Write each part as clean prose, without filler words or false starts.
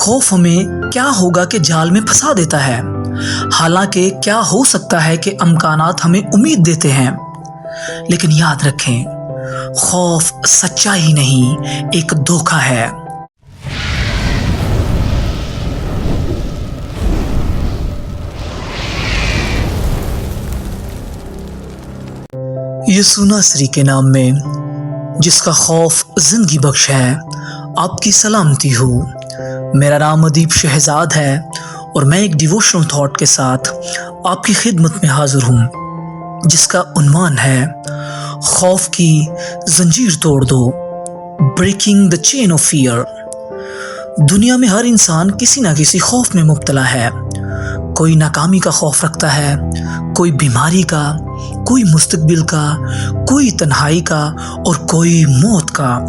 خوف ہمیں کیا ہوگا کہ جال میں پھنسا دیتا ہے، حالانکہ کیا ہو سکتا ہے کہ امکانات ہمیں امید دیتے ہیں۔ لیکن یاد رکھیں، خوف سچائی نہیں، ایک دھوکہ ہے۔ یسوع ناصری کے نام میں، جس کا خوف زندگی بخش ہے، آپ کی سلامتی ہو۔ میرا نام ادیب شہزاد ہے اور میں ایک ڈیووشنل تھاٹ کے ساتھ آپ کی خدمت میں حاضر ہوں، جس کا عنوان ہے خوف کی زنجیر توڑ دو، breaking the chain of fear. دنیا میں ہر انسان کسی نہ کسی خوف میں مبتلا ہے۔ کوئی ناکامی کا خوف رکھتا ہے، کوئی بیماری کا، کوئی مستقبل کا، کوئی تنہائی کا اور کوئی موت کا۔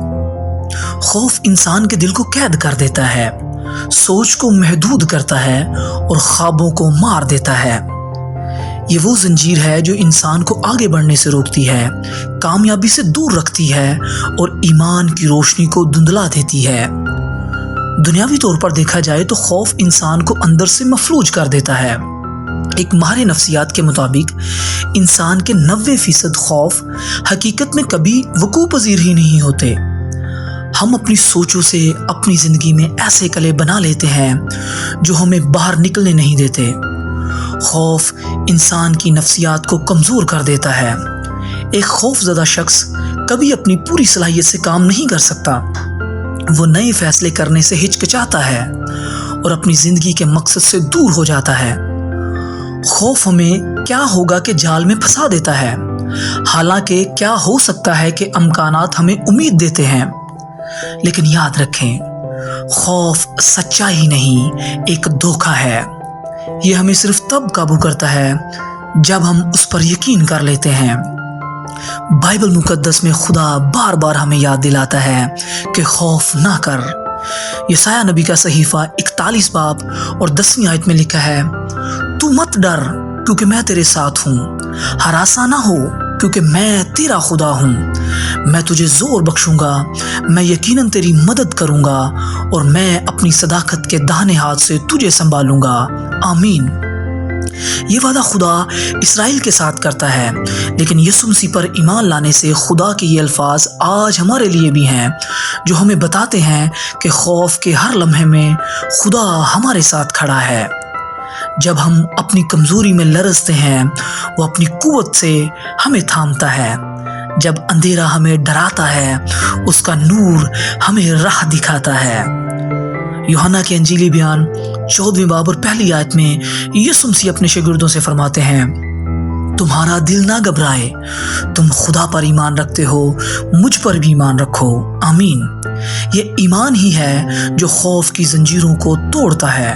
خوف انسان کے دل کو قید کر دیتا ہے، سوچ کو محدود کرتا ہے اور خوابوں کو مار دیتا ہے۔ یہ وہ زنجیر ہے جو انسان کو آگے بڑھنے سے روکتی ہے، کامیابی سے دور رکھتی ہے اور ایمان کی روشنی کو دھندلا دیتی ہے۔ دنیاوی طور پر دیکھا جائے تو خوف انسان کو اندر سے مفلوج کر دیتا ہے۔ ایک ماہر نفسیات کے مطابق انسان کے 90% خوف حقیقت میں کبھی وقوع پذیر ہی نہیں ہوتے۔ ہم اپنی سوچوں سے اپنی زندگی میں ایسے قلعے بنا لیتے ہیں جو ہمیں باہر نکلنے نہیں دیتے۔ خوف انسان کی نفسیات کو کمزور کر دیتا ہے۔ ایک خوف زدہ شخص کبھی اپنی پوری صلاحیت سے کام نہیں کر سکتا۔ وہ نئے فیصلے کرنے سے ہچکچاتا ہے اور اپنی زندگی کے مقصد سے دور ہو جاتا ہے۔ خوف ہمیں کیا ہوگا کہ جال میں پھنسا دیتا ہے، حالانکہ کیا ہو سکتا ہے کہ امکانات ہمیں امید دیتے ہیں۔ لیکن یاد رکھیں، خوف سچائی نہیں، ایک دھوکہ ہے۔ یہ ہمیں صرف تب قابو کرتا ہے جب ہم اس پر یقین کر لیتے ہیں۔ بائبل مقدس میں خدا بار بار ہمیں یاد دلاتا ہے کہ خوف نہ کر۔ یسایہ نبی کا صحیفہ 41 باب اور 10ویں آیت میں لکھا ہے، تو مت ڈر کیونکہ میں تیرے ساتھ ہوں، ہراساں نہ ہو کیونکہ میں تیرا خدا ہوں، میں تجھے زور بخشوں گا، میں یقیناً تیری مدد کروں گا اور میں اپنی صداقت کے داہنے ہاتھ سے تجھے سنبھالوں گا۔ آمین۔ یہ وعدہ خدا اسرائیل کے ساتھ کرتا ہے، لیکن یسوع مسیح پر ایمان لانے سے خدا کے یہ الفاظ آج ہمارے لیے بھی ہیں، جو ہمیں بتاتے ہیں کہ خوف کے ہر لمحے میں خدا ہمارے ساتھ کھڑا ہے۔ جب ہم اپنی کمزوری میں لرزتے ہیں، وہ اپنی قوت سے ہمیں تھامتا ہے۔ جب اندھیرا ہمیں ڈراتا ہے، اس کا نور ہمیں راہ دکھاتا ہے۔ یوحنا کے انجیلی بیان 14ویں باب اور پہلی آیت میں یسوع مسیح اپنے شاگردوں سے فرماتے ہیں، تمہارا دل نہ گھبرائے، تم خدا پر ایمان رکھتے ہو، مجھ پر بھی ایمان رکھو۔ آمین۔ یہ ایمان ہی ہے جو خوف کی زنجیروں کو توڑتا ہے۔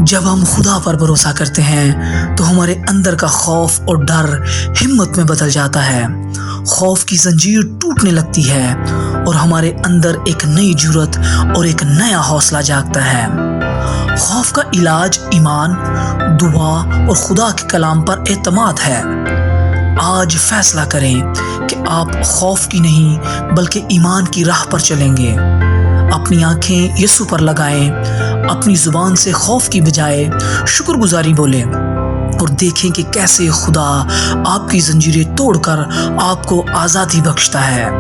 جب ہم خدا پر بھروسہ کرتے ہیں تو ہمارے اندر کا خوف اور ڈر ہمت میں بدل جاتا ہے۔ خوف کی زنجیر ٹوٹنے لگتی ہے اور ہمارے اندر ایک نئی جرأت اور ایک نیا حوصلہ جاگتا ہے۔ خوف کا علاج ایمان، دعا اور خدا کے کلام پر اعتماد ہے۔ آج فیصلہ کریں کہ آپ خوف کی نہیں بلکہ ایمان کی راہ پر چلیں گے۔ اپنی آنکھیں یسوع پر لگائیں، اپنی زبان سے خوف کی بجائے شکر گزاری بولیں اور دیکھیں کہ کیسے خدا آپ کی زنجیریں توڑ کر آپ کو آزادی بخشتا ہے۔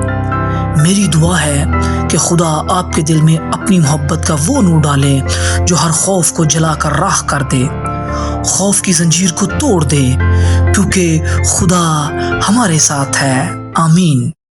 میری دعا ہے کہ خدا آپ کے دل میں اپنی محبت کا وہ نور ڈالے جو ہر خوف کو جلا کر راہ کر دے، خوف کی زنجیر کو توڑ دے، کیونکہ خدا ہمارے ساتھ ہے۔ آمین۔